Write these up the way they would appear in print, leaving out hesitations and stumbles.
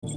Just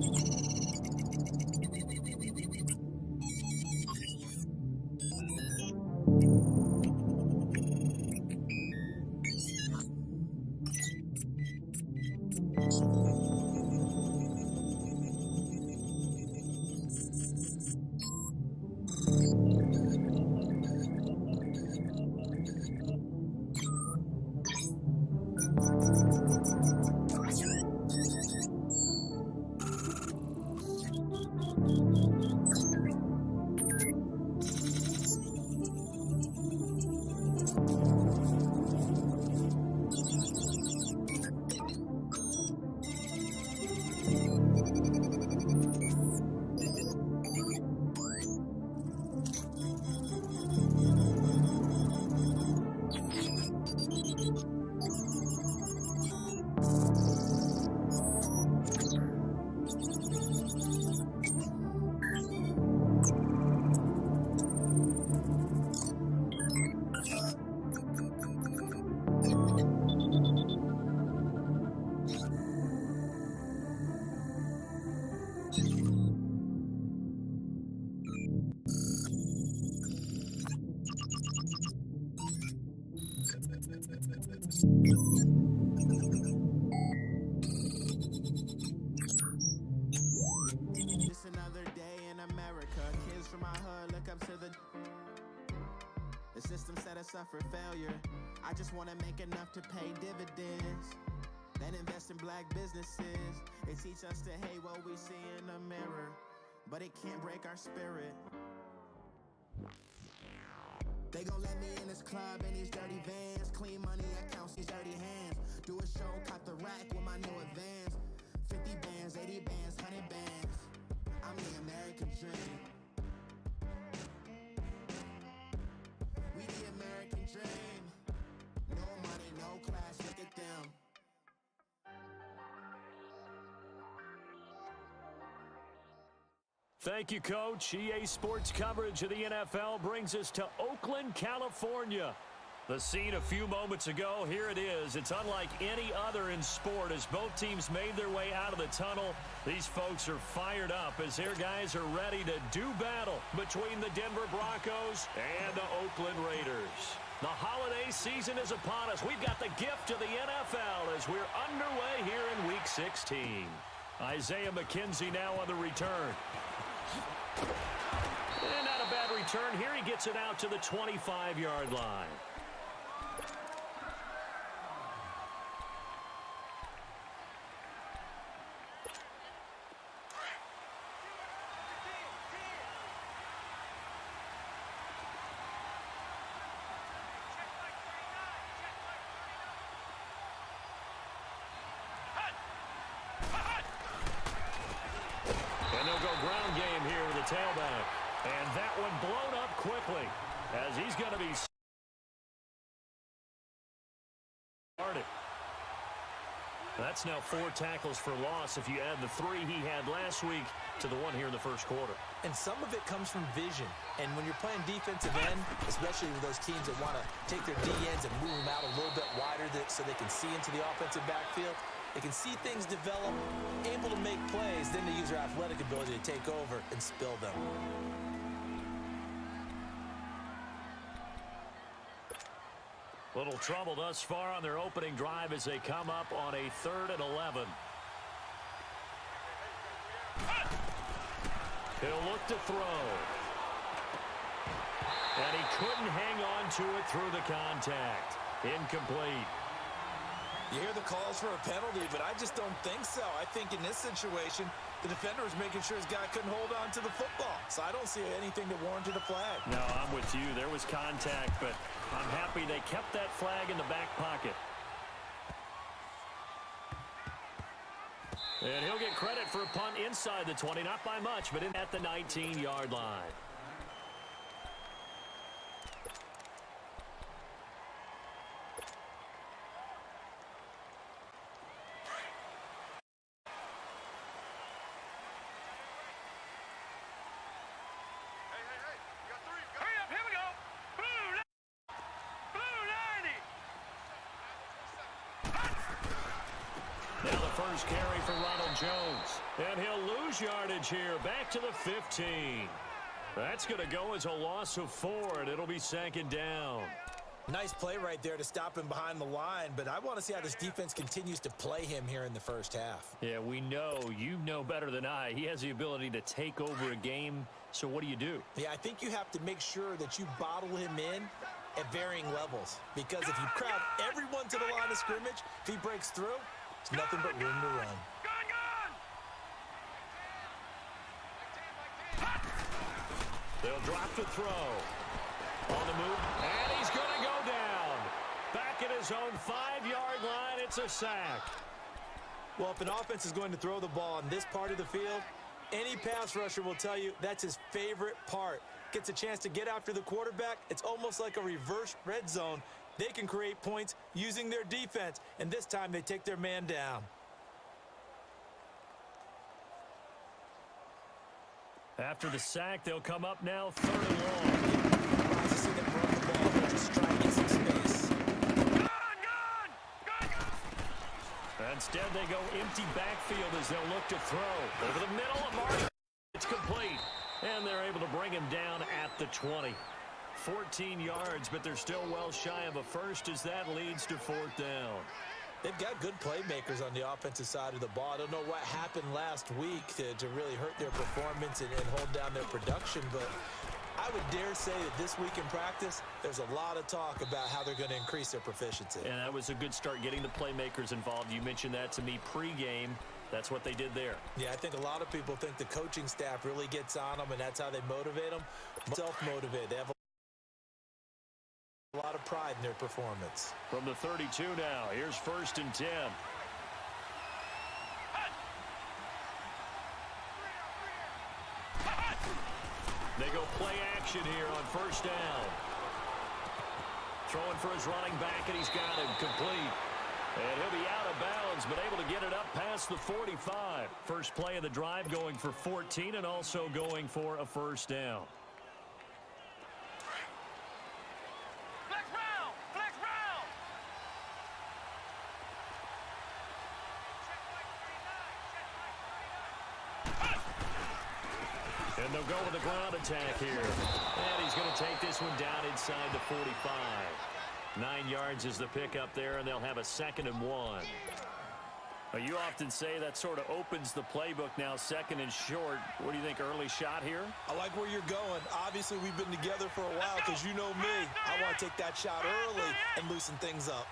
another day in America. Kids from my hood look up to the system set us up for failure. I just want to make enough to pay dividends, then invest in black businesses. They teach us to hate what we see in the mirror, but it can't break our spirit. They gon' let me in this club in these dirty vans. Clean money accounts, these dirty hands. Do a show, cop the rack with my new advance. 50 bands, 80 bands, 100 bands. I'm the American dream. We the American dream. No money, no class, look at them. Thank you, Coach. EA Sports coverage of the NFL brings us to Oakland, California. The scene a few moments ago, here it is. It's unlike any other in sport as both teams made their way out of the tunnel. These folks are fired up as their guys are ready to do battle between the Denver Broncos and the Oakland Raiders. The holiday season is upon us. We've got the gift of the NFL as we're underway here in Week 16. Isaiah McKenzie now on the return. And not a bad return here. He gets it out to the 25-yard line. And they'll go ground game here with the tailback. And that one blown up quickly as he's going to be started. That's now 4 tackles for loss if you add the 3 he had last week to the one here in the first quarter. And some of it comes from vision. And when you're playing defensive end, especially with those teams that want to take their DNs and move them out a little bit wider so they can see into the offensive backfield, they can see things develop, able to make plays, then they use their athletic ability to take over and spill them. Little trouble thus far on their opening drive as they come up on a 3rd and 11. He'll look to throw. And he couldn't hang on to it through the contact. Incomplete. You hear the calls for a penalty, but I just don't think so. I think in this situation, the defender was making sure his guy couldn't hold on to the football. So I don't see anything that warranted a flag. No, I'm with you. There was contact, but I'm happy they kept that flag in the back pocket. And he'll get credit for a punt inside the 20, not by much, but at the 19-yard line. Now the first carry for Ronald Jones. And he'll lose yardage here, back to the 15. That's going to go as a loss of 4, and it'll be 2nd down. Nice play right there to stop him behind the line, but I want to see how this defense continues to play him here in the first half. Yeah, we know. You know better than I. He has the ability to take over a game, so what do you do? Yeah, I think you have to make sure that you bottle him in at varying levels, because if you crowd everyone to the line of scrimmage, if he breaks through, it's nothing but room to run. They'll drop the throw. On the move, and he's going to go down. Back at his own 5-yard line, it's a sack. Well, if an offense is going to throw the ball in this part of the field, any pass rusher will tell you that's his favorite part. Gets a chance to get after the quarterback. It's almost like a reverse red zone. They can create points using their defense, and this time they take their man down. After the sack, they'll come up now 3rd and long. To see them run the ball, they're just trying to get some space. Instead, they go empty backfield as they'll look to throw. Over the middle of Martin. It's complete. And they're able to bring him down at the 20. 14 yards, but they're still well shy of a first as that leads to 4th down. They've got good playmakers on the offensive side of the ball. I don't know what happened last week to really hurt their performance and hold down their production, but I would dare say that this week in practice, there's a lot of talk about how they're going to increase their proficiency. And that was a good start, getting the playmakers involved. You mentioned that to me pregame. That's what they did there. Yeah, I think a lot of people think the coaching staff really gets on them, and that's how they motivate them. Self-motivated. They have a lot of pride in their performance. From the 32 now, here's 1st and 10. They go play action here on 1st down. Throwing for his running back, and he's got him complete. And he'll be out of bounds, but able to get it up past the 45. First play of the drive going for 14 and also going for a 1st down. And they'll go with a ground attack here. And he's going to take this one down inside the 45. 9 yards is the pickup there, and they'll have a 2nd and 1. You often say that sort of opens the playbook now, 2nd and short. What do you think, early shot here? I like where you're going. Obviously, we've been together for a while because you know me. I want to take that shot early and loosen things up.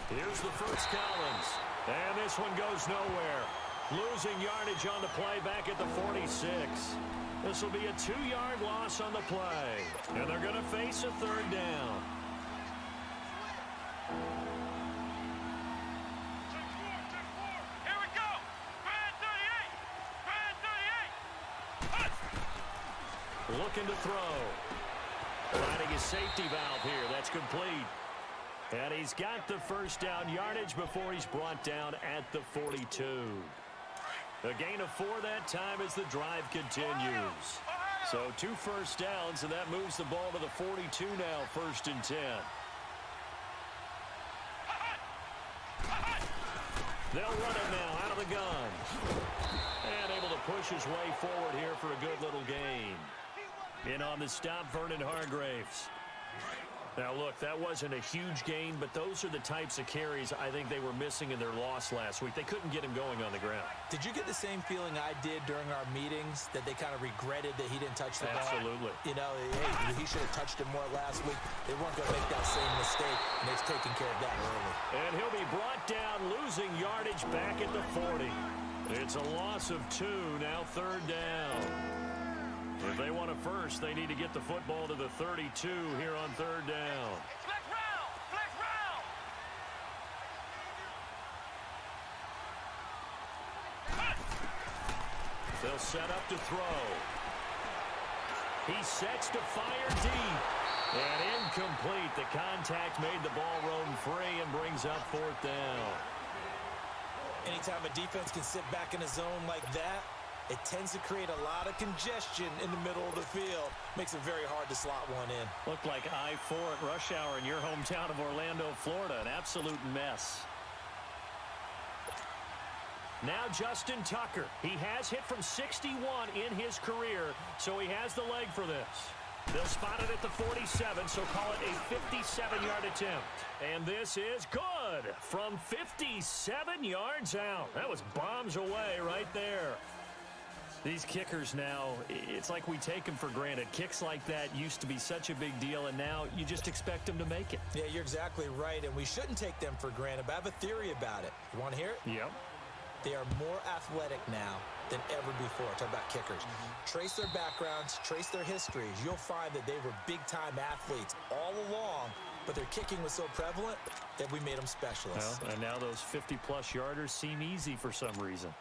Here's the first Collins. And this one goes nowhere. Losing yardage on the play back at the 46. This will be a 2-yard loss on the play. And they're going to face a 3rd down. Here we go. Brand 38. Looking to throw. Finding his safety valve here. That's complete. And he's got the 1st down yardage before he's brought down at the 42. A gain of 4 that time as the drive continues. So 2 first downs, and that moves the ball to the 42 now, 1st and 10. They'll run it now out of the gun. And able to push his way forward here for a good little gain. In on the stop, Vernon Hargreaves. Now, look, that wasn't a huge gain, but those are the types of carries I think they were missing in their loss last week. They couldn't get him going on the ground. Did you get the same feeling I did during our meetings, that they kind of regretted that he didn't touch the ball? Absolutely. You know, hey, he should have touched it more last week. They weren't going to make that same mistake, and they've taken care of that early. And he'll be brought down, losing yardage back at the 40. It's a loss of 2, now 3rd down. If they want a first, they need to get the football to the 32 here on 3rd down. Flex round! Flex round! They'll set up to throw. He sets to fire deep. And incomplete. The contact made the ball roam free and brings up 4th down. Anytime a defense can sit back in a zone like that, It tends to create a lot of congestion in the middle of the field. Makes it very hard to slot one in. Looked like I-4 at rush hour in your hometown of Orlando, Florida. An absolute mess. Now Justin Tucker. He has hit from 61 in his career, so he has the leg for this. They'll spot it at the 47, so call it a 57-yard attempt. And this is good from 57 yards out. That was bombs away right there. These kickers now, it's like we take them for granted. Kicks like that used to be such a big deal, and now you just expect them to make it. Yeah, you're exactly right, and we shouldn't take them for granted, but I have a theory about it. You want to hear it? Yep. They are more athletic now than ever before. Talk about kickers. Trace their backgrounds, trace their histories. You'll find that they were big-time athletes all along, but their kicking was so prevalent that we made them specialists. Well, and now those 50-plus yarders seem easy for some reason.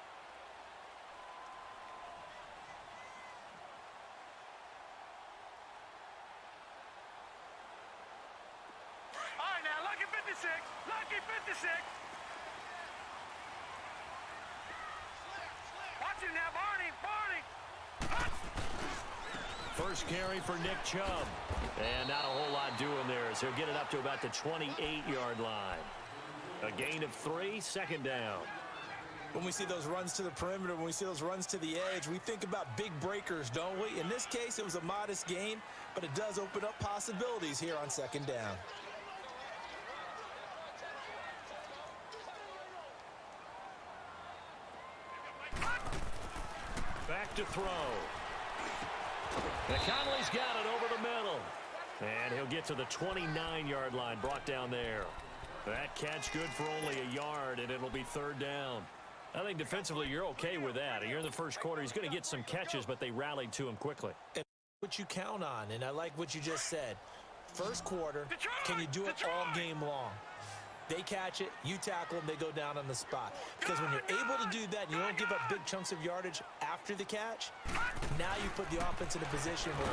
All right, now, lucky 56. Lucky 56. Watch it now, Barney. Barney. First carry for Nick Chubb. And not a whole lot doing there, as he'll get it up to about the 28-yard line. A gain of 3, second down. When we see those runs to the perimeter, when we see those runs to the edge, we think about big breakers, don't we? In this case, it was a modest gain, but it does open up possibilities here on second down. Back to throw. And Conley's got it over the middle. And he'll get to the 29-yard line, brought down there. That catch good for only a yard, and it'll be third down. I think defensively you're okay with that. You're in the first quarter. He's going to get some catches, but they rallied to him quickly. And what you count on, and I like what you just said. First quarter, can you do it all game long? They catch it, you tackle them, they go down on the spot. Because when you're able to do that and you don't give up big chunks of yardage after the catch, now you put the offense in a position where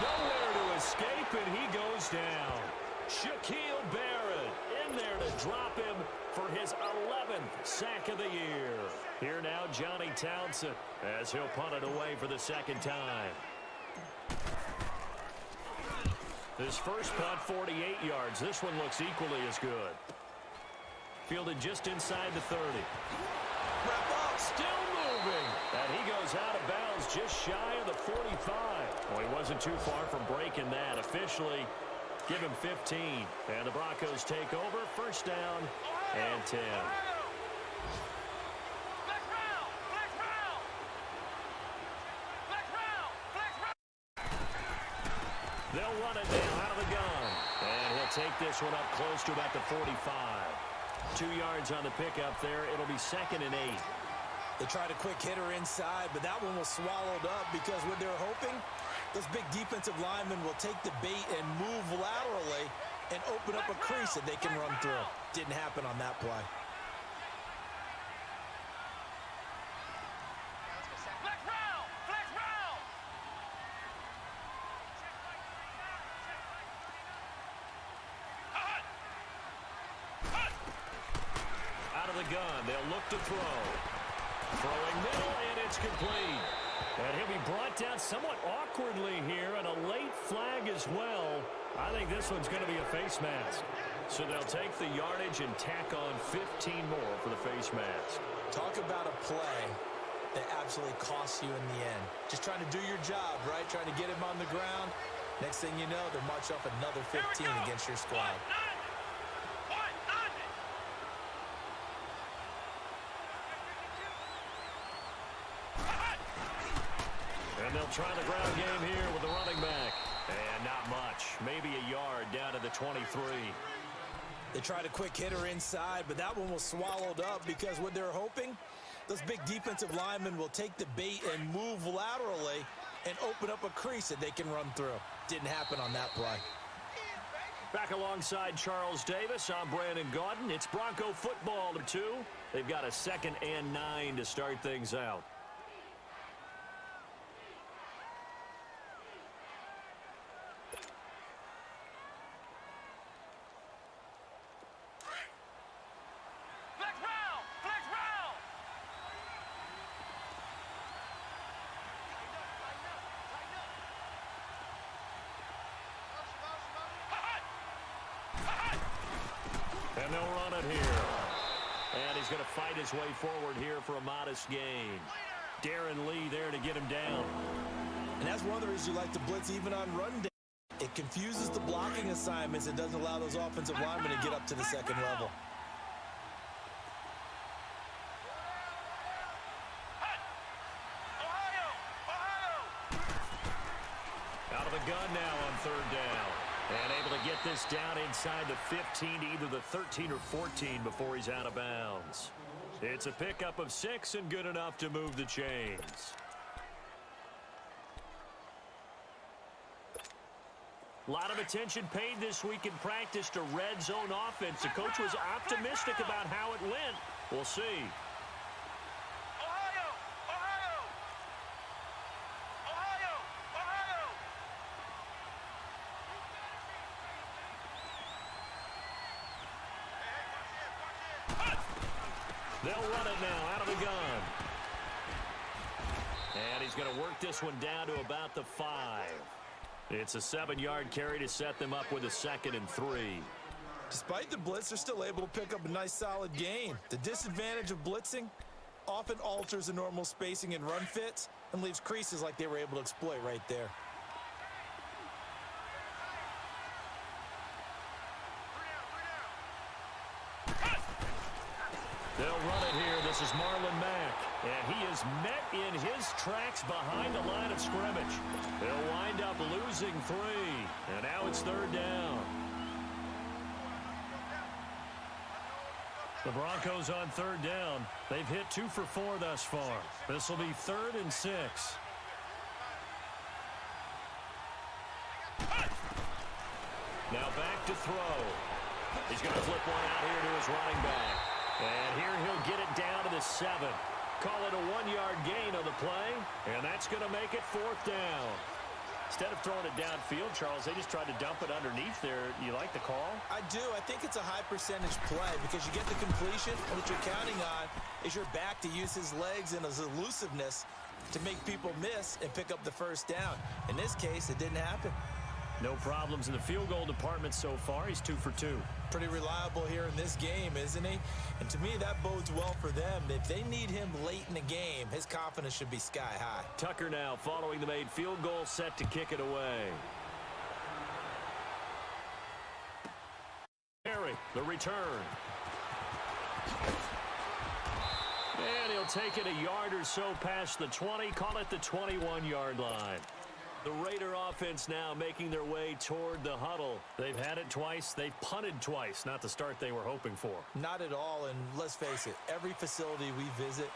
nowhere to escape, and he goes down. Shaquille Barrett in there to drop him for his 11th sack of the year. Here now, Johnny Townsend, as he'll punt it away for the second time. This first punt, 48 yards. This one looks equally as good. Fielded just inside the 30. wrap up. Still moving. And he goes out of bounds just shy of the 45. Well, he wasn't too far from breaking that. Officially, give him 15. And the Broncos take over. First down and 10. Flex round. Flex round. Flex round. Flex round. They'll run it down out of the gun. And he'll take this one up close to about the 45. 2 yards on the pickup there. It'll be second and 8. They tried a quick hitter inside, but that one was swallowed up because what they're hoping, those big defensive linemen will take the bait and move laterally and open up a crease that they can run through. Didn't happen on that play. Flex round. Flex round. Hut. Hut. Out of the gun, they'll look to throw. Throwing middle, and it's complete. And he'll be brought down somewhat awkwardly here, and a late flag as well. I think this one's going to be a face mask. So they'll take the yardage and tack on 15 more for the face mask. Talk about a play that absolutely costs you in the end. Just trying to do your job, right? Trying to get him on the ground. Next thing you know, they're marching off another 15 against your squad. And they'll try the ground game here with the running back. And not much. Maybe a yard down to the 23. They tried a quick hitter inside, but that one was swallowed up because what they're hoping, those big defensive linemen will take the bait and move laterally and open up a crease that they can run through. Didn't happen on that play. Back alongside Charles Davis, I'm Brandon Gaudin. It's Bronco football to 2. They've got a 2nd and 9 to start things out. Flex round. Flex round. And they'll run it here. And he's going to fight his way forward here for a modest gain. Darren Lee there to get him down. And that's one of the reasons you like to blitz even on run day. It confuses the blocking assignments. It doesn't allow those offensive linemen to get up to the second level. Out of the gun now on third down. And able to get this down inside the 15 to either the 13 or 14 before he's out of bounds. It's a pickup of 6 and good enough to move the chains. A lot of attention paid this week in practice to red zone offense. The coach was optimistic about how it went. We'll see. Ohio! Ohio! Ohio! Ohio! They'll run it now out of the gun. And he's going to work this one down to about the 5. It's a 7-yard carry to set them up with a 2nd and 3. Despite the blitz, they're still able to pick up a nice solid gain. The disadvantage of blitzing often alters the normal spacing and run fits and leaves creases like they were able to exploit right there. They'll run it here. This is Marlon Mack. And he is met in his tracks behind the line of scrimmage. They'll wind up losing 3. And now it's third down. The Broncos on third down. They've hit 2 for 4 thus far. This will be 3rd and 6. Now back to throw. He's going to flip one out here to his running back. And here he'll get it down to the 7. Call it a 1-yard gain on the play, and that's going to make it 4th down. Instead of throwing it downfield, Charles, they just tried to dump it underneath there. You like the call? I do. I think it's a high percentage play because you get the completion, and what you're counting on is your back to use his legs and his elusiveness to make people miss and pick up the first down. In this case, it didn't happen. No problems in the field goal department so far. He's 2 for 2. Pretty reliable here in this game, isn't he? And to me, that bodes well for them. If they need him late in the game, his confidence should be sky high. Tucker now following the made field goal, set to kick it away. Harry, the return. And he'll take it a yard or so past the 20, call it the 21-yard line. The Raider offense now making their way toward the huddle. They've had it twice. They've punted twice. Not the start they were hoping for. Not at all, and let's face it, every facility we visit,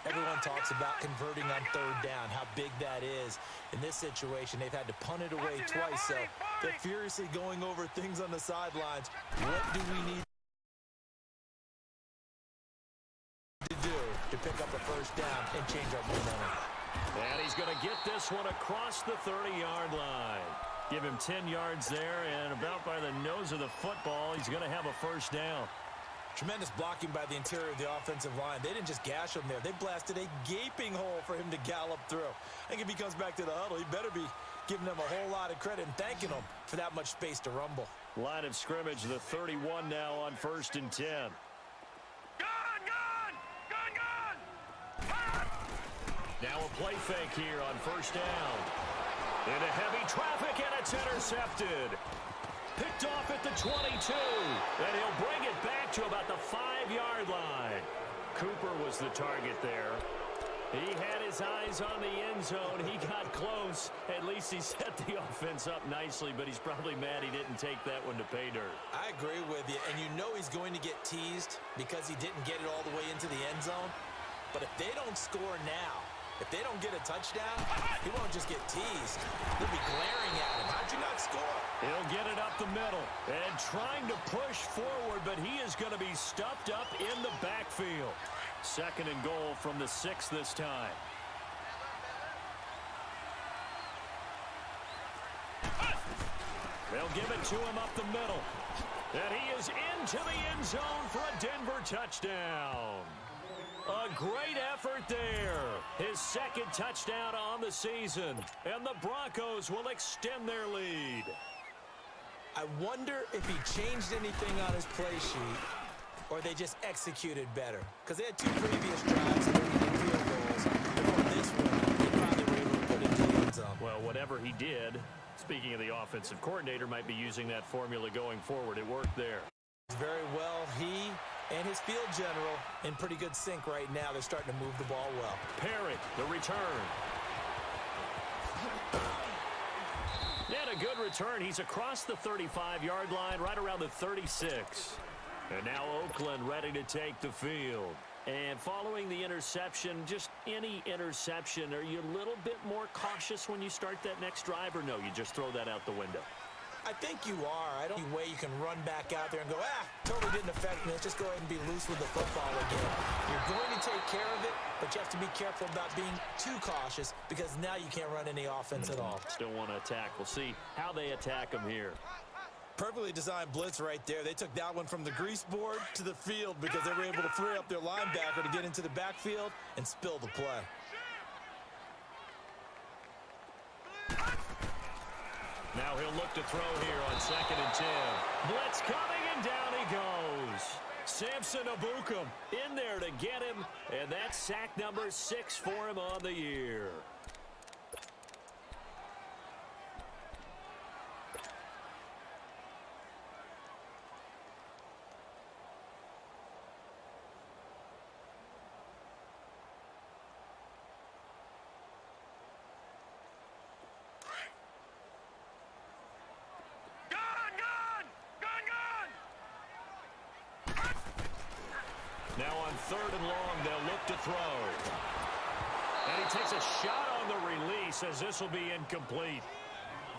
everyone talks about converting on third down, how big that is. In this situation, they've had to punt it away twice, so they're furiously going over things on the sidelines. What do we need to do to pick up a first down and change our momentum? And he's going to get this one across the 30-yard line. Give him 10 yards there, and about by the nose of the football, he's going to have a first down. Tremendous blocking by the interior of the offensive line. They didn't just gash him there. They blasted a gaping hole for him to gallop through. I think if he comes back to the huddle, he better be giving them a whole lot of credit and thanking them for that much space to rumble. Line of scrimmage, the 31 now on 1st and 10. Now a play fake here on first down. Into heavy traffic, and it's intercepted. Picked off at the 22. And he'll bring it back to about the 5-yard line. Cooper was the target there. He had his eyes on the end zone. He got close. At least he set the offense up nicely, but he's probably mad he didn't take that one to pay dirt. I agree with you, and you know he's going to get teased because he didn't get it all the way into the end zone. But if they don't score now, if they don't get a touchdown, he won't just get teased. They'll be glaring at him. How'd you not score? He'll get it up the middle and trying to push forward, but he is going to be stuffed up in the backfield. 2nd and goal from the 6 this time. They'll give it to him up the middle. And he is into the end zone for a Denver touchdown. A great effort there. His 2nd touchdown on the season. And the Broncos will extend their lead. I wonder if he changed anything on his play sheet or they just executed better? Because they had 2 previous drives and they needed field goals. But on this one, they finally were able to put it into the end zone. Well, whatever he did, speaking of the offensive coordinator, might be using that formula going forward. It worked there. Very well. He and his field general in pretty good sync right now. They're starting to move the ball well. Perry, the return. And a good return. He's across the 35-yard line, right around the 36. And now Oakland ready to take the field. And following the interception, just any interception, are you a little bit more cautious when you start that next drive, or no, you just throw that out the window? I think you are. I don't see a way you can run back out there and go, totally didn't affect me. Let's just go ahead and be loose with the football again. You're going to take care of it, but you have to be careful about being too cautious because now you can't run any offense at all. Still want to attack. We'll see how they attack them here. Perfectly designed blitz right there. They took that one from the grease board to the field because they were able to free up their linebacker to get into the backfield and spill the play. Now he'll look to throw here on 2nd and 10. Blitz coming, and down he goes. Samson Ebukam in there to get him, and that's sack number 6 for him on the year. Now on 3rd and long, they'll look to throw. And he takes a shot on the release as this will be incomplete.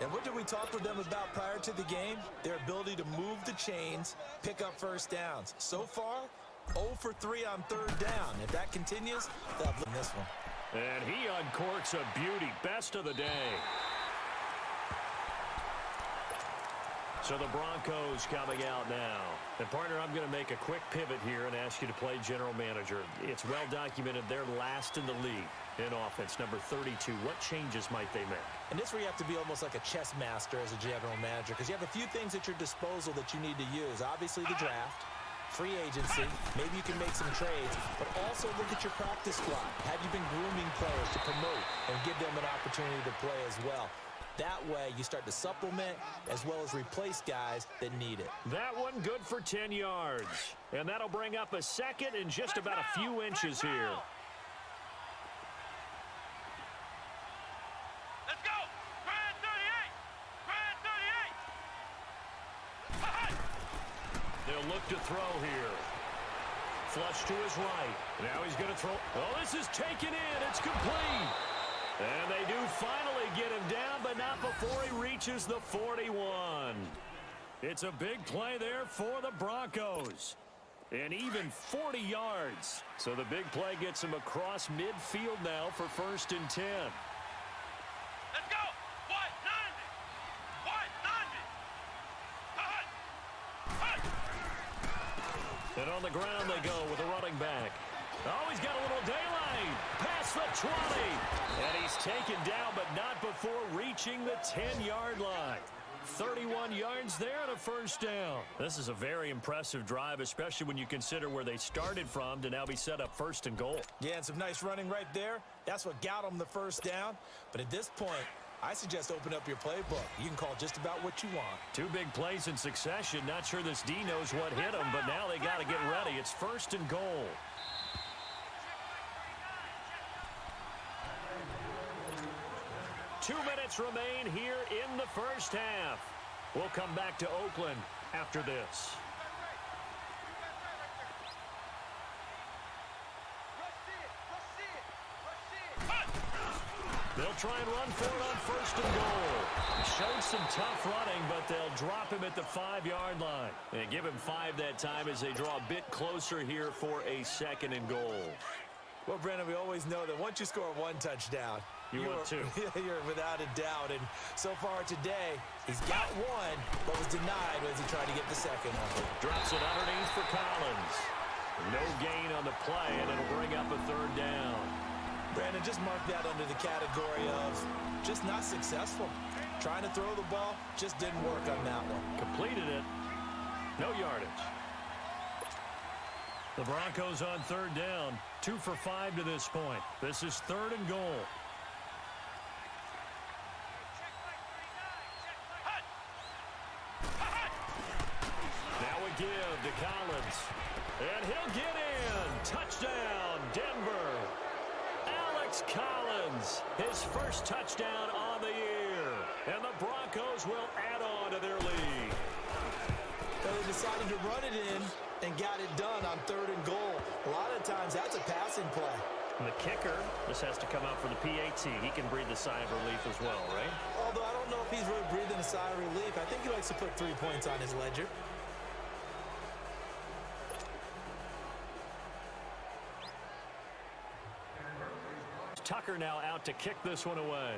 And what did we talk with them about prior to the game? Their ability to move the chains, pick up first downs. So far, 0 for 3 on 3rd down. If that continues, they'll win this one. And he uncorks a beauty. Best of the day. So the Broncos coming out now. And, partner, I'm going to make a quick pivot here and ask you to play general manager. It's well documented they're last in the league in offense, number 32. What changes might they make? And this is where you have to be almost like a chess master as a general manager because you have a few things at your disposal that you need to use. Obviously, the draft, free agency, maybe you can make some trades, but also look at your practice squad. Have you been grooming players to promote and give them an opportunity to play as well? That way, you start to supplement as well as replace guys that need it. That one good for 10 yards. And that'll bring up a 2nd and just about a few inches here. Let's go! Brand 38! Brand 38! They'll look to throw here. Flush to his right. Now he's going to throw. Oh, this is taken in. It's complete. And they do finally get him down, but not before he reaches the 41. It's a big play there for the Broncos. And even 40 yards. So the big play gets him across midfield now for 1st and 10. Let's go! 190! 190! And on the ground they go with a running back. Oh, he's got a little daylight. Past the 20. And he's taken down, but not before reaching the 10-yard line. 31 yards there and a 1st down. This is a very impressive drive, especially when you consider where they started from to now be set up 1st and goal. Yeah, and some nice running right there. That's what got them the 1st down. But at this point, I suggest open up your playbook. You can call just about what you want. 2 big plays in succession. Not sure this D knows what hit him, but now they got to get ready. It's 1st and goal. Two minutes remain here in the 1st half. We'll come back to Oakland after this. They'll try and run for it on 1st and goal. Showed some tough running, but they'll drop him at the 5-yard line. And give him 5 that time as they draw a bit closer here for a 2nd and goal. Well, Brandon, we always know that once you score 1 touchdown, You want 2. You're without a doubt. And so far today, he's got 1, but was denied as he tried to get the 2nd one. Drops it underneath for Collins. No gain on the play, and it'll bring up a 3rd down. Brandon, just mark that under the category of just not successful. Trying to throw the ball just didn't work on that one. Completed it. No yardage. The Broncos on third down, 2 for 5 to this point. This is 3rd and goal. Now a give to Collins. And he'll get in. Touchdown, Denver. Alex Collins, his first touchdown on the year. And the Broncos will add on to their lead. They decided to run it in and got it done on 3rd and goal. A lot of times that's a passing play. And the kicker, this has to come out for the PAT. He can breathe a sigh of relief as well, right? Although I don't know if he's really breathing a sigh of relief. I think he likes to put 3 points on his ledger. Tucker now out to kick this one away.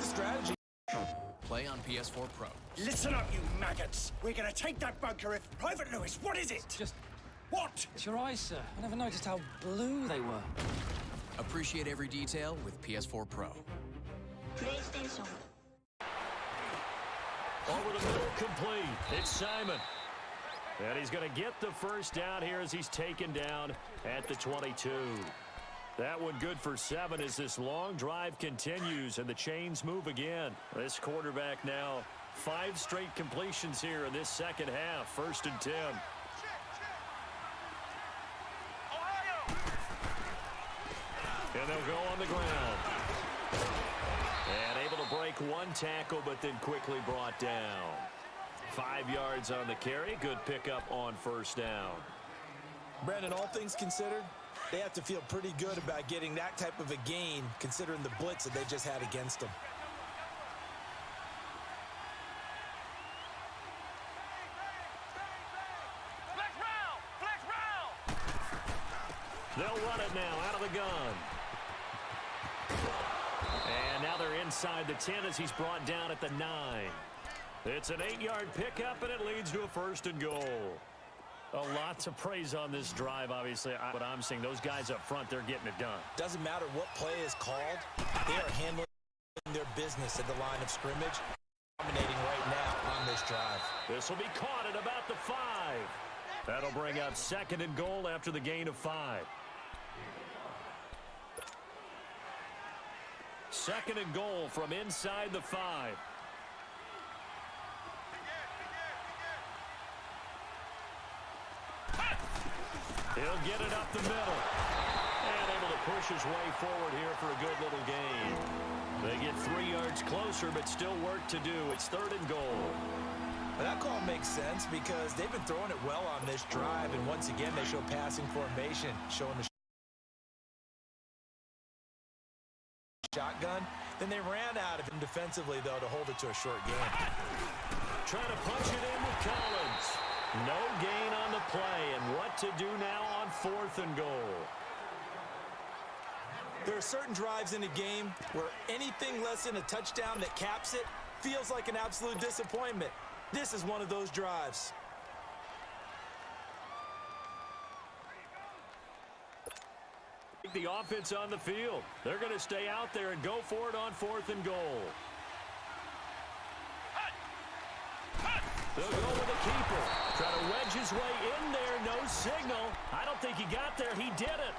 the strategy. Play on PS4 Pro. Listen up, you maggots. We're gonna take that bunker if... Private Lewis, what is it? Just... What? It's your eyes, sir. I never noticed how blue they were. Appreciate every detail with PS4 Pro. PlayStation. Over the middle, complete. It's Simon. And he's going to get the first down here as he's taken down at the 22. That one good for 7 as this long drive continues and the chains move again. This quarterback now 5 straight completions here in this second half. 1st and 10. And they'll go on the ground. And able to break one tackle, but then quickly brought down. 5 yards on the carry. Good pickup on 1st down. Brandon, all things considered, they have to feel pretty good about getting that type of a gain, considering the blitz that they just had against them. Flex round! They'll run it now out of the gun. And now they're inside the 10 as he's brought down at the 9. It's an 8-yard pickup, and it leads to a 1st and goal. A lot to praise on this drive, obviously. What I'm seeing, those guys up front, they're getting it done. Doesn't matter what play is called. They are handling their business at the line of scrimmage, dominating right now on this drive. This will be caught at about the 5. That'll bring up 2nd and goal after the gain of 5. 2nd and goal from inside the 5. He'll get it up the middle. And able to push his way forward here for a good little gain. They get 3 yards closer, but still work to do. It's 3rd and goal. Well, that call makes sense because they've been throwing it well on this drive, and once again they show passing formation, showing the shotgun. Then they ran out of him defensively, though, to hold it to a short gain. Trying to punch it in with Collins. No gain on the play, and what to do now on 4th and goal. There are certain drives in a game where anything less than a touchdown that caps it feels like an absolute disappointment. This is one of those drives. The offense on the field. They're going to stay out there and go for it on 4th and goal. They'll go with the keeper. Try to wedge his way in there. No signal. I don't think he got there. He did it.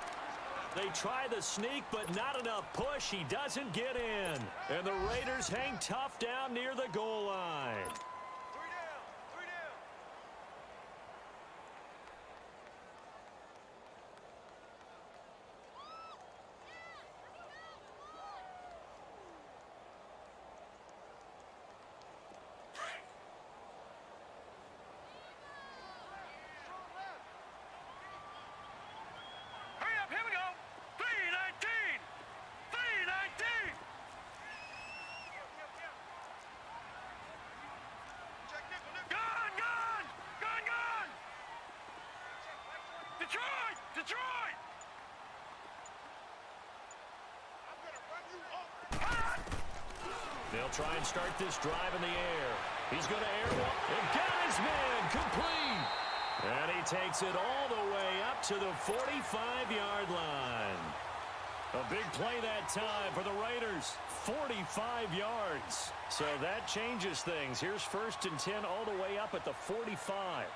They try the sneak, but not enough push. He doesn't get in. And the Raiders hang tough down near the goal line. 3 down. 3 down. Hurry up, here we go. 3:19. 3:19. Gun, gun, gun, gun. Detroit, Detroit. They'll try and start this drive in the air. He's going to air one and got his man complete. And he takes it all the way up to the 45-yard line. A big play that time for the Raiders. 45 yards. So that changes things. Here's 1st and 10 all the way up at the 45.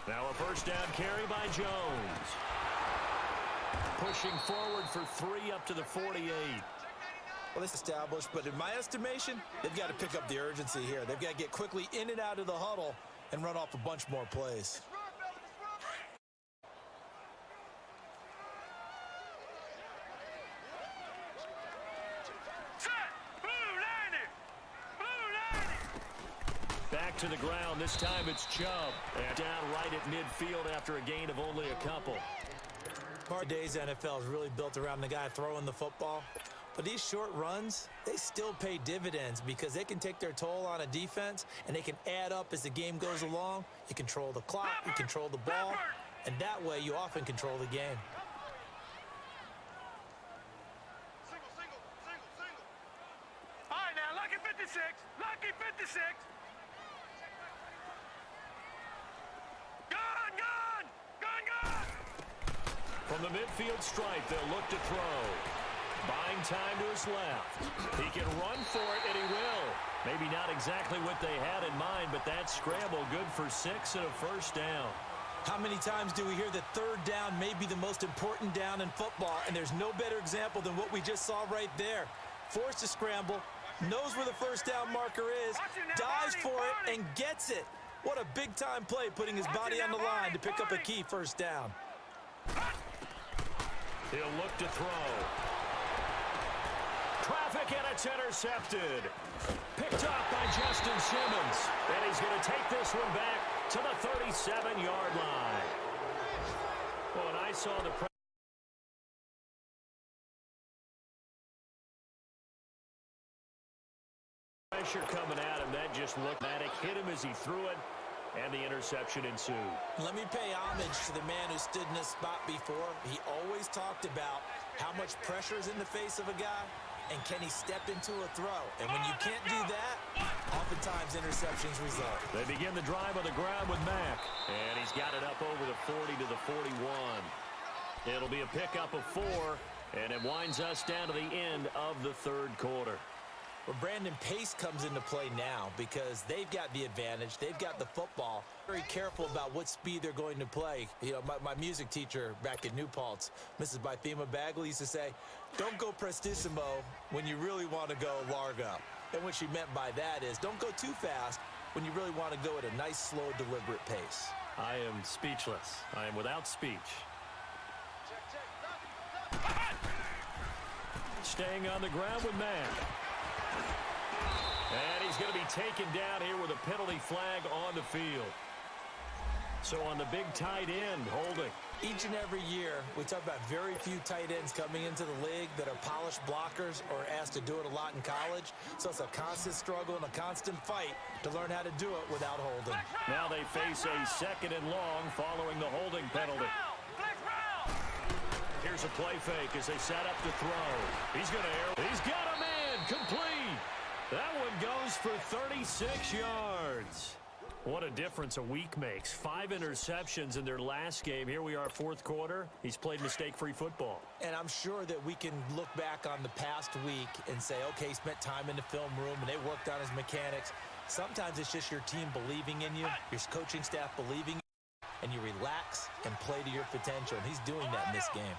Now a 1st down carry by Jones. Pushing forward for 3 up to the 48. Well, it's established, but in my estimation, they've got to pick up the urgency here. They've got to get quickly in and out of the huddle and run off a bunch more plays. Set. Blue 90. Blue 90. Back to the ground. This time it's Chubb. And down right at midfield after a gain of only a couple. Today's NFL is really built around the guy throwing the football. But these short runs, they still pay dividends because they can take their toll on a defense, and they can add up as the game goes along. You control the clock, you control the ball, and that way you often control the game. 6. Gone! From the midfield stripe, they'll look to throw. Buying time to his left. He can run for it, and he will. Maybe not exactly what they had in mind, but that scramble good for 6 and a first down. How many times do we hear that third down may be the most important down in football, and there's no better example than what we just saw right there. Forced to scramble, knows where the first down marker is, dives for it, and gets it. What a big-time play, putting his body on the line to pick up a key first down. He'll look to throw. Traffic, and it's intercepted. Picked off by Justin Simmons. And he's going to take this one back to the 37-yard line. Well, and I saw the pressure coming at him. That just looked at it. Hit him as he threw it, and the interception ensued. Let me pay homage to the man who stood in this spot before. He always talked about how much pressure is in the face of a guy, and can he step into a throw? And when you can't do that, oftentimes interceptions result. They begin the drive on the ground with Mack, and he's got it up over the 40 to the 41. It'll be a pickup of 4, and it winds us down to the end of the third quarter. Well, Brandon, pace comes into play now because they've got the advantage. They've got the football. Very careful about what speed they're going to play. You know, my music teacher back in New Paltz, Mrs. Bythema Bagley, used to say, don't go prestissimo when you really want to go largo. And what she meant by that is don't go too fast when you really want to go at a nice, slow, deliberate pace. I am speechless. I am without speech. Staying on the ground with Mack. And he's going to be taken down here with a penalty flag on the field. So on the big tight end, holding. Each and every year, we talk about very few tight ends coming into the league that are polished blockers or asked to do it a lot in college. So it's a constant struggle and a constant fight to learn how to do it without holding. Now they face a 2nd and long following the holding penalty. Here's a play fake as they set up to throw. He's going to air. He's got a man complete. That one goes for 36 yards. What a difference a week makes. 5 interceptions in their last game. Here we are, fourth quarter. He's played mistake-free football. And I'm sure that we can look back on the past week and say, okay, he spent time in the film room and they worked on his mechanics. Sometimes it's just your team believing in you, your coaching staff believing in you, and you relax and play to your potential. And he's doing that in this game.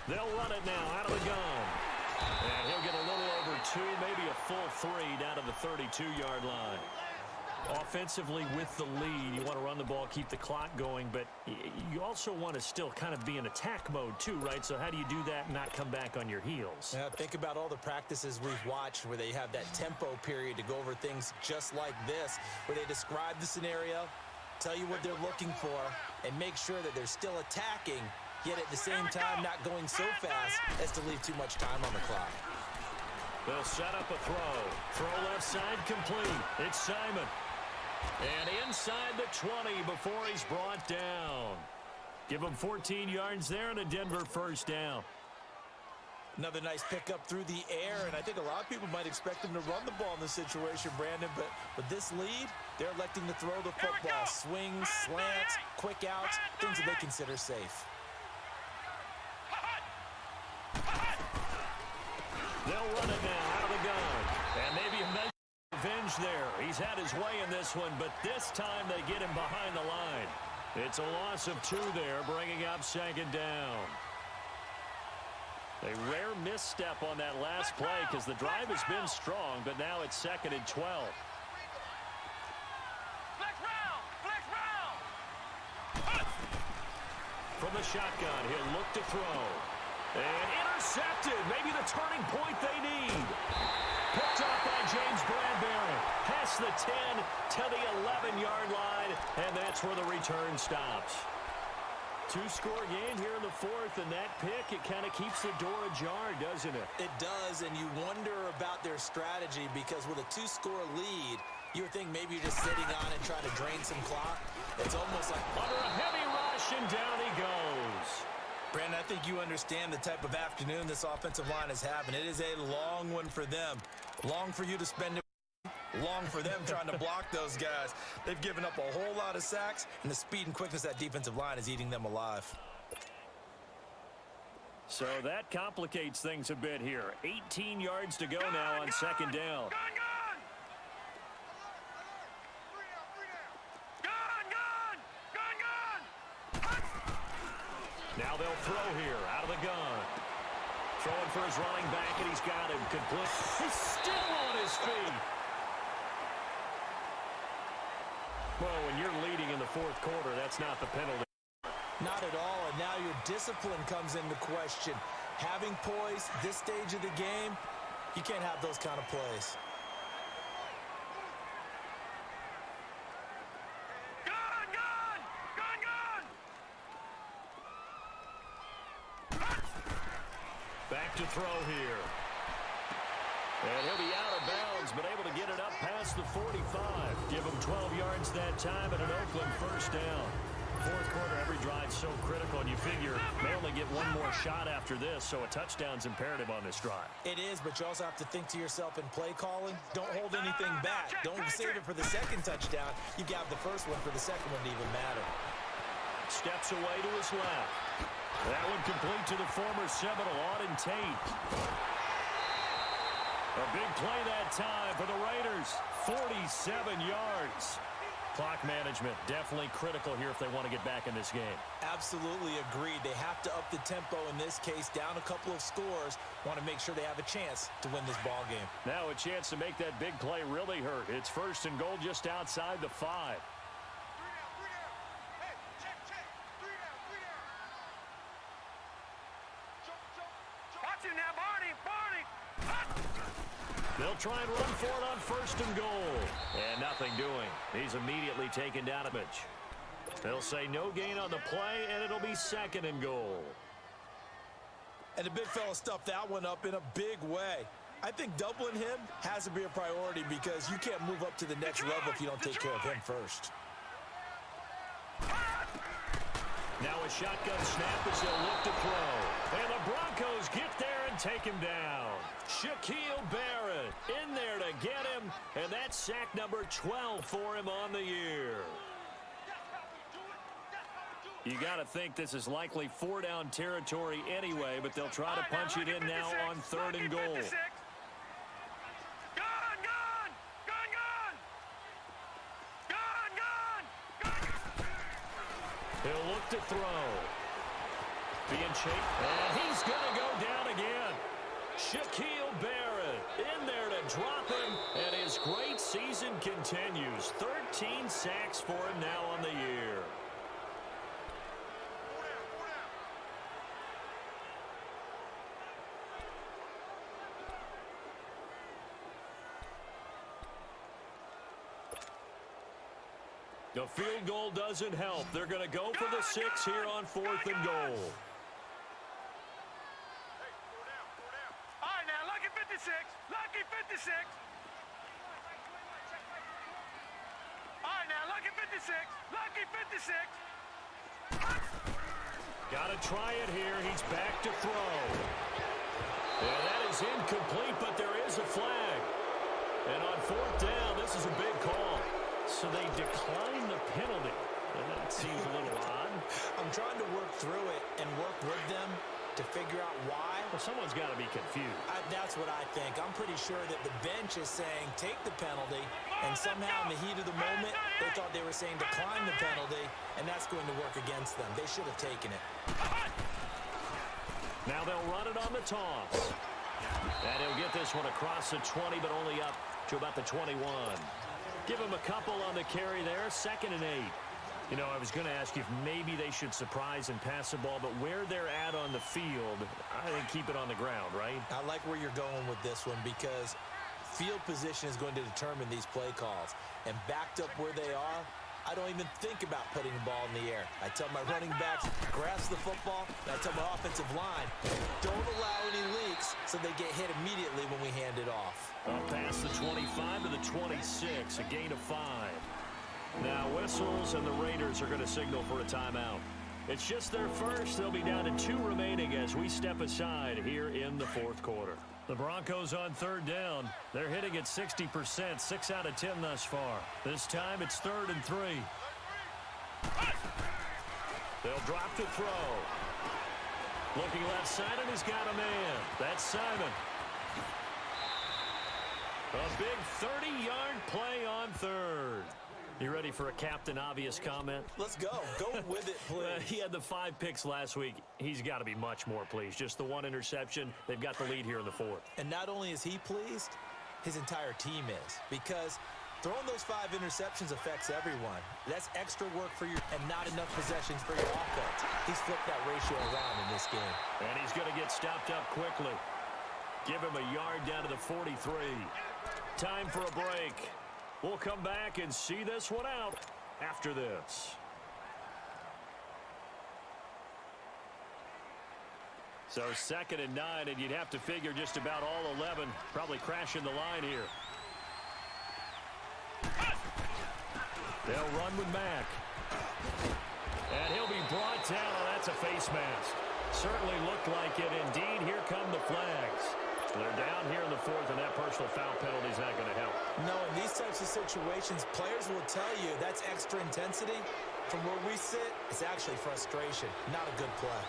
They'll run it now out of the gun. And he'll get a little over 2, maybe a full 3 down to the 32-yard line. Offensively with the lead, you want to run the ball, keep the clock going, but you also want to still kind of be in attack mode too, right? So how do you do that and not come back on your heels? Yeah, think about all the practices we've watched where they have that tempo period to go over things just like this, where they describe the scenario, tell you what they're looking for, and make sure that they're still attacking, yet at the same time not going so fast as to leave too much time on the clock. They'll set up a throw. Throw left side complete. It's Simon. And inside the 20 before he's brought down. Give him 14 yards there and a Denver first down. Another nice pickup through the air, and I think a lot of people might expect him to run the ball in this situation, Brandon, but with this lead, they're electing to throw the football. Swings, slants, quick outs, things that they consider safe. They'll run it now out of the gun. And maybe a measure of revenge there. He's had his way in this one, but this time they get him behind the line. It's a loss of 2 there, bringing up 2nd down. A rare misstep on that last play because the drive has been strong, but now it's 2nd and 12. From the shotgun, he'll look to throw. And intercepted. Maybe the turning point they need. Picked up by James Bradbury. Past the 10 to the 11-yard line, and that's where the return stops. 2-score game here in the 4th, and that pick, it kind of keeps the door ajar, doesn't it? It does, and you wonder about their strategy because with a 2-score lead, you would think maybe you're just sitting on and trying to drain some clock. It's almost like under a heavy rush, and down he goes. Brandon, I think you understand the type of afternoon this offensive line is having. It is a long one for them. Long for you to spend it. Long for them trying to block those guys. They've given up a whole lot of sacks, and the speed and quickness of that defensive line is eating them alive. So that complicates things a bit here. 18 yards to go now on second down. Now they'll throw here out of the gun. Throwing for his running back, and he's got him complete. He's still on his feet. Well, when you're leading in the fourth quarter, that's not the penalty. Not at all, and now your discipline comes into question. Having poise this stage of the game, you can't have those kind of plays. Back to throw here. And he'll be out of bounds, but able to get it up past the 45. Give him 12 yards that time and an Oakland first down. Fourth quarter, every drive's so critical, and you figure they only get one more shot after this, so a touchdown's imperative on this drive. It is, but you also have to think to yourself in play calling, don't hold anything back. Don't save it for the second touchdown. You got the first one for the second one to even matter. Steps away to his left. That one complete to the former Seminole, Auden Tate. A big play that time for the Raiders. 47 yards. Clock management definitely critical here if they want to get back in this game. Absolutely agreed. They have to up the tempo in this case, down a couple of scores. Want to make sure they have a chance to win this ball game. Now a chance to make that big play really hurt. It's first and goal just outside the 5. They'll try and run for it on first and goal. And nothing doing. He's immediately taken down a pitch. They'll say no gain on the play, and it'll be second and goal. And the big fella stuffed that one up in a big way. I think doubling him has to be a priority because you can't move up to the next level if you don't take care of him first. Now a shotgun snap as they'll look to throw. And the Broncos get there and take him down. Shaquille Barrett in there to get him. And that's sack number 12 for him on the year. You got to think this is likely 4-down territory anyway, but they'll try to punch it in now on third and goal. He'll look to throw. Being chased, and he's going to go down again. Shaquille Barrett in there to drop him, and his great season continues. 13 sacks for him now on the year. The field goal doesn't help. They're going to go for the 6 here on fourth and goal. All right, now, lucky 56. Lucky 56. All right, now, lucky 56. Lucky 56. Got to try it here. He's back to throw. And that is incomplete, but there is a flag. And on fourth down, this is a big call. So they decline the penalty. And that seems a little odd. I'm trying to work through it and work with them to figure out why. Well, someone's got to be confused. That's what I think. I'm pretty sure that the bench is saying take the penalty, and somehow in the heat of the moment, they thought they were saying decline the penalty, and that's going to work against them. They should have taken it. Now they'll run it on the toss. And he'll get this one across the 20, but only up to about the 21. Give him a couple on the carry there, 2nd and 8. You know, I was going to ask you if maybe they should surprise and pass the ball, but where they're at on the field, I think keep it on the ground, right? I like where you're going with this one because field position is going to determine these play calls. And backed up where they are, I don't even think about putting the ball in the air. I tell my running backs, grasp the football, and I tell my offensive line, don't allow any leaks so they get hit immediately when we hand it off. Up past the 25 to the 26, a gain of 5. Now whistles, and the Raiders are going to signal for a timeout. It's just their first. They'll be down to 2 remaining as we step aside here in the fourth quarter. The Broncos on third down. They're hitting at 60%, 6 out of 10 thus far. This time it's 3rd and 3. They'll drop to throw. Looking left side, and he's got a man. That's Simon. A big 30-yard play on third. You ready for a Captain Obvious comment? Let's go. Go with it, please. He had the 5 picks last week. He's got to be much more pleased. Just the 1 interception. They've got the lead here in the 4th. And not only is he pleased, his entire team is. Because throwing those 5 interceptions affects everyone. That's extra work for you and not enough possessions for your offense. He's flipped that ratio around in this game. And he's going to get stopped up quickly. Give him a yard down to the 43. Time for a break. We'll come back and see this one out after this. So 2nd and 9, and you'd have to figure just about all 11 probably crashing the line here. They'll run with Mack. And he'll be brought down. Oh, that's a face mask. Certainly looked like it. Indeed, here come the flags. They're down here in the 4th, and that personal foul penalty is not going to help. No, in these types of situations, players will tell you that's extra intensity. From where we sit, it's actually frustration, not a good play.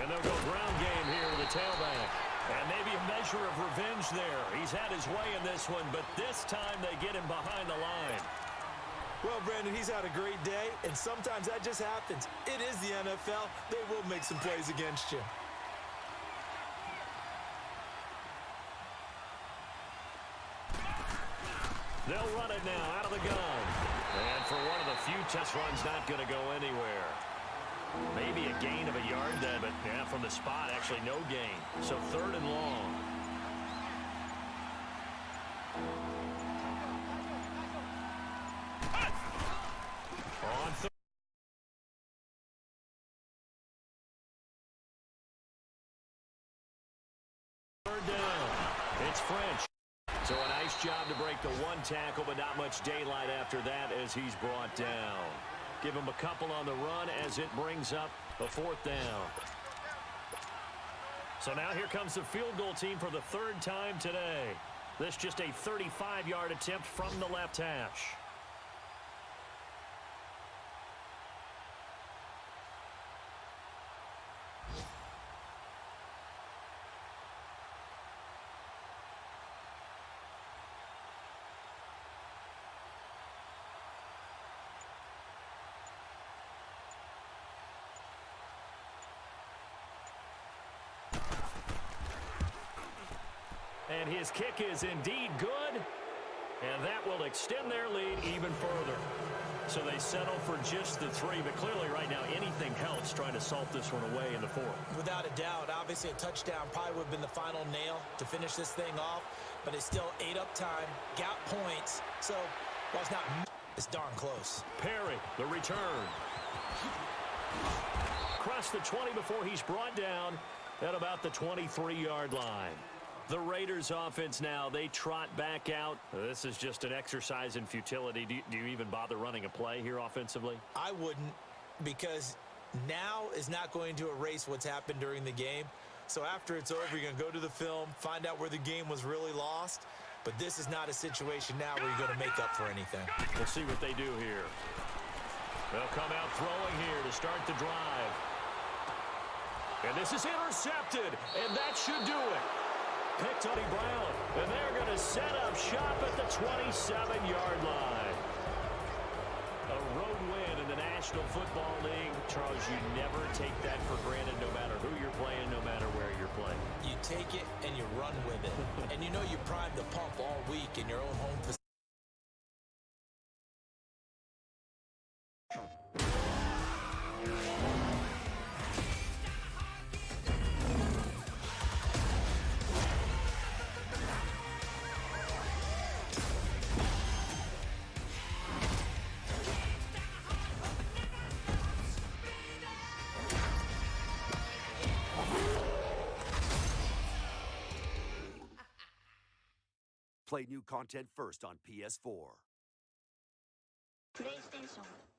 And they'll go ground game here to the tailback. And maybe a measure of revenge there. He's had his way in this one, but this time they get him behind the line. Well, Brandon, he's had a great day, and sometimes that just happens. It is the NFL. They will make some plays against you. They'll run it now out of the gun. And for one of the few test runs, not going to go anywhere. Maybe a gain of a yard there, but yeah, from the spot, actually no gain. So 3rd and long. On 3rd down. It's French. So a nice job to break the 1 tackle, but not much daylight after that as he's brought down. Give him a couple on the run as it brings up a 4th down. So now here comes the field goal team for the 3rd time today. This just a 35-yard attempt from the left hash. And his kick is indeed good. And that will extend their lead even further. So they settle for just the 3. But clearly right now anything helps trying to salt this one away in the 4th. Without a doubt, obviously a touchdown probably would have been the final nail to finish this thing off. But it's still 8 up time, got points. So while it's not, it's darn close. Perry, the return. Across the 20 before he's brought down at about the 23-yard line. The Raiders offense now, they trot back out. This is just an exercise in futility. Do you even bother running a play here offensively? I wouldn't, because now is not going to erase what's happened during the game. So after it's over, you're going to go to the film, find out where the game was really lost. But this is not a situation now where you're going to make up for anything. We'll see what they do here. They'll come out throwing here to start the drive. And this is intercepted, and that should do it. Pick Tony Brown, and they're going to set up shop at the 27-yard line. A road win in the National Football League. Charles, you never take that for granted no matter who you're playing, no matter where you're playing. You take it and you run with it. And you know you primed the pump all week in your own home facility. Play new content first on PS4. プレイステーション